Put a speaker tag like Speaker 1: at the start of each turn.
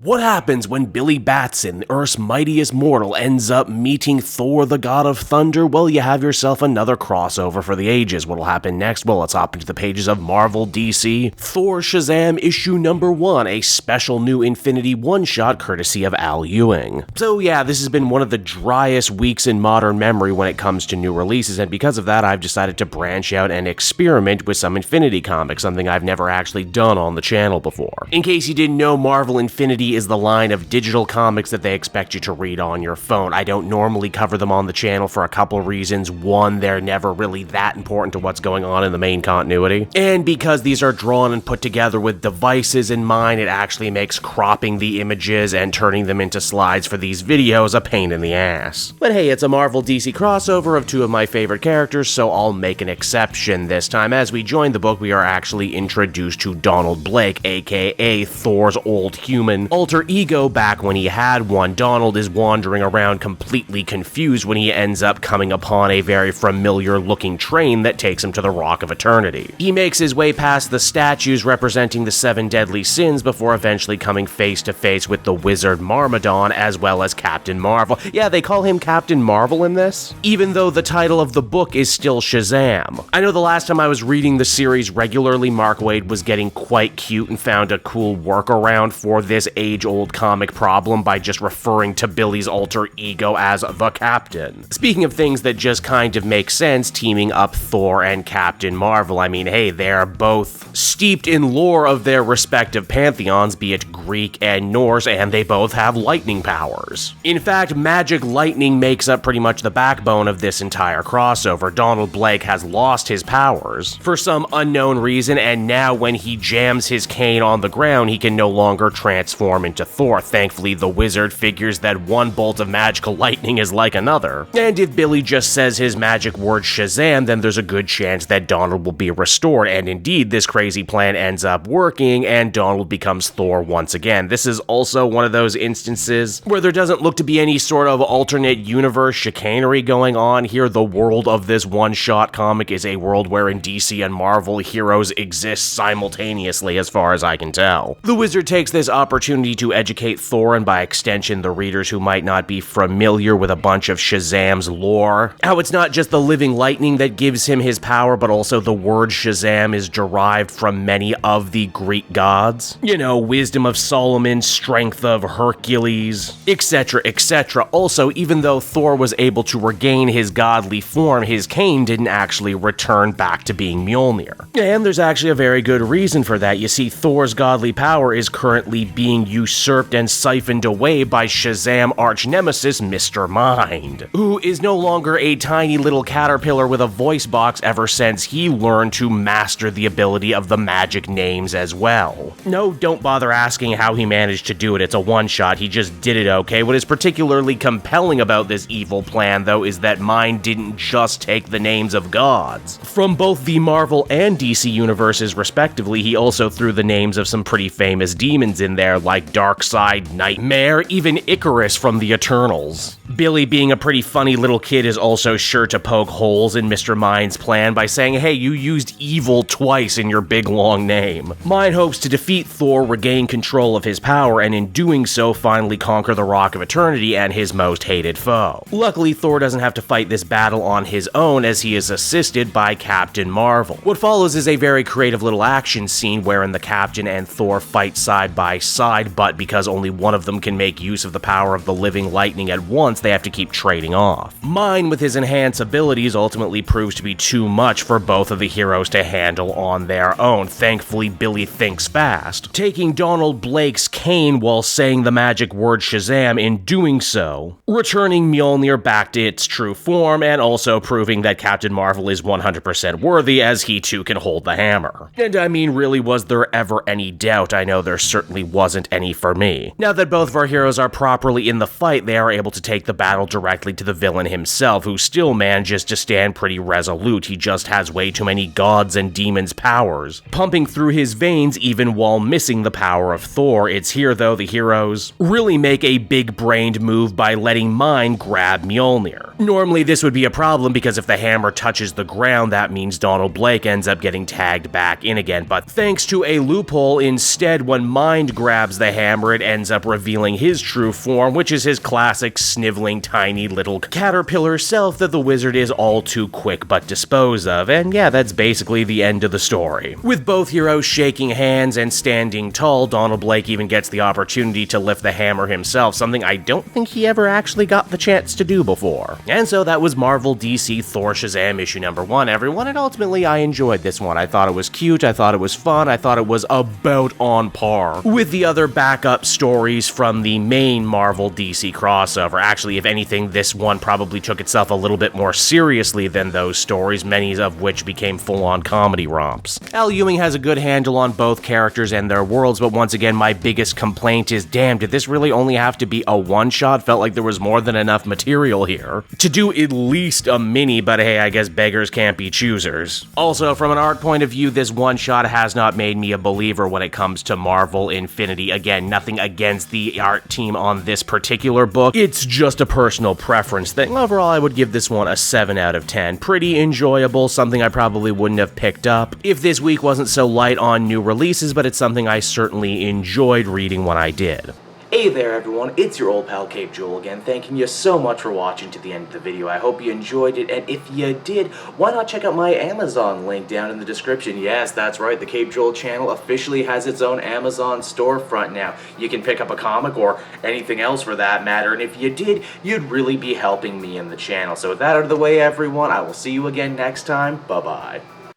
Speaker 1: What happens when Billy Batson, Earth's mightiest mortal, ends up meeting Thor, the god of thunder? Well, you have yourself another crossover for the ages. What'll happen next? Well, let's hop into the pages of Marvel DC. Thor Shazam issue number 1, a special new Infinity one-shot courtesy of Al Ewing. So yeah, this has been one of the driest weeks in modern memory when it comes to new releases, and because of that, I've decided to branch out and experiment with some Infinity comics, something I've never actually done on the channel before. In case you didn't know, Marvel Infinity is the line of digital comics that they expect you to read on your phone. I don't normally cover them on the channel for a couple reasons. One, they're never really that important to what's going on in the main continuity. And because these are drawn and put together with devices in mind, it actually makes cropping the images and turning them into slides for these videos a pain in the ass. But hey, it's a Marvel DC crossover of two of my favorite characters, so I'll make an exception this time. As we join the book, we are actually introduced to Donald Blake, aka Thor's old human alter ego back when he had one. Donald is wandering around completely confused when he ends up coming upon a very familiar looking train that takes him to the Rock of Eternity. He makes his way past the statues representing the 7 deadly sins before eventually coming face to face with the wizard Myrmidon as well as Captain Marvel. Yeah, they call him Captain Marvel in this, even though the title of the book is still Shazam. I know the last time I was reading the series regularly, Mark Waid was getting quite cute and found a cool workaround for this age-old comic problem by just referring to Billy's alter ego as the Captain. Speaking of things that just kind of make sense, teaming up Thor and Captain Marvel, I mean, hey, they're both steeped in lore of their respective pantheons, be it Greek and Norse, and they both have lightning powers. In fact, magic lightning makes up pretty much the backbone of this entire crossover. Donald Blake has lost his powers for some unknown reason, and now when he jams his cane on the ground, he can no longer transform into Thor. Thankfully, the wizard figures that one bolt of magical lightning is like another. And if Billy just says his magic word Shazam, then there's a good chance that Donald will be restored, and indeed, this crazy plan ends up working, and Donald becomes Thor once again. This is also one of those instances where there doesn't look to be any sort of alternate universe chicanery going on here. The world of this one-shot comic is a world wherein DC and Marvel heroes exist simultaneously, as far as I can tell. The wizard takes this opportunity to educate Thor, and by extension the readers who might not be familiar with a bunch of Shazam's lore, how it's not just the living lightning that gives him his power, but also the word Shazam is derived from many of the Greek gods. You know, wisdom of Solomon, strength of Hercules, etc., etc. Also, even though Thor was able to regain his godly form, his cane didn't actually return back to being Mjolnir. And there's actually a very good reason for that. You see, Thor's godly power is currently being usurped and siphoned away by Shazam arch-nemesis Mr. Mind, who is no longer a tiny little caterpillar with a voice box ever since he learned to master the ability of the magic names as well. No, don't bother asking how he managed to do it, it's a one-shot, he just did it, okay? What is particularly compelling about this evil plan, though, is that Mind didn't just take the names of gods from both the Marvel and DC universes respectively. He also threw the names of some pretty famous demons in there, like Darkseid, Nightmare, even Icarus from the Eternals. Billy, being a pretty funny little kid, is also sure to poke holes in Mr. Mind's plan by saying, hey, you used evil twice in your big long name. Mind hopes to defeat Thor, regain control of his power, and in doing so finally conquer the Rock of Eternity and his most hated foe. Luckily, Thor doesn't have to fight this battle on his own, as he is assisted by Captain Marvel. What follows is a very creative little action scene wherein the Captain and Thor fight side by side, but because only one of them can make use of the power of the living lightning at once, they have to keep trading off. Mind, with his enhanced abilities, ultimately proves to be too much for both of the heroes to handle on their own. Thankfully, Billy thinks fast, taking Donald Blake's cane while saying the magic word Shazam, in doing so returning Mjolnir back to its true form, and also proving that Captain Marvel is 100% worthy, as he too can hold the hammer. And I mean, really, was there ever any doubt? I know there certainly wasn't any for me. Now that both of our heroes are properly in the fight, they are able to take the battle directly to the villain himself, who still manages to stand pretty resolute. He just has way too many gods and demons' powers pumping through his veins, even while missing the power of Thor. It's here, though, the heroes really make a big-brained move by letting Mind grab Mjolnir. Normally, this would be a problem, because if the hammer touches the ground, that means Donald Blake ends up getting tagged back in again, but thanks to a loophole, instead, when Mind grabs the the hammer, it ends up revealing his true form, which is his classic sniveling tiny little caterpillar self that the wizard is all too quick but dispose of, and yeah, that's basically the end of the story. With both heroes shaking hands and standing tall, Donald Blake even gets the opportunity to lift the hammer himself, something I don't think he ever actually got the chance to do before. And so that was Marvel DC Thor Shazam issue number 1, everyone, and ultimately I enjoyed this one. I thought it was cute, I thought it was fun, I thought it was about on par with the other backup stories from the main Marvel DC crossover. Actually, if anything, this one probably took itself a little bit more seriously than those stories, many of which became full-on comedy romps. Al Ewing has a good handle on both characters and their worlds, but once again, my biggest complaint is, damn, did this really only have to be a one-shot? Felt like there was more than enough material here to do at least a mini, but hey, I guess beggars can't be choosers. Also, from an art point of view, this one-shot has not made me a believer when it comes to Marvel Infinity. Again, nothing against the art team on this particular book, it's just a personal preference thing. Overall, I would give this one a 7 out of 10. Pretty enjoyable, something I probably wouldn't have picked up if this week wasn't so light on new releases, but it's something I certainly enjoyed reading when I did. Hey there everyone, it's your old pal Cape Joel again, thanking you so much for watching to the end of the video. I hope you enjoyed it, and if you did, why not check out my Amazon link down in the description. Yes, that's right, the Cape Joel channel officially has its own Amazon storefront now. You can pick up a comic or anything else for that matter, and if you did, you'd really be helping me in the channel. So with that out of the way everyone, I will see you again next time. Bye-bye.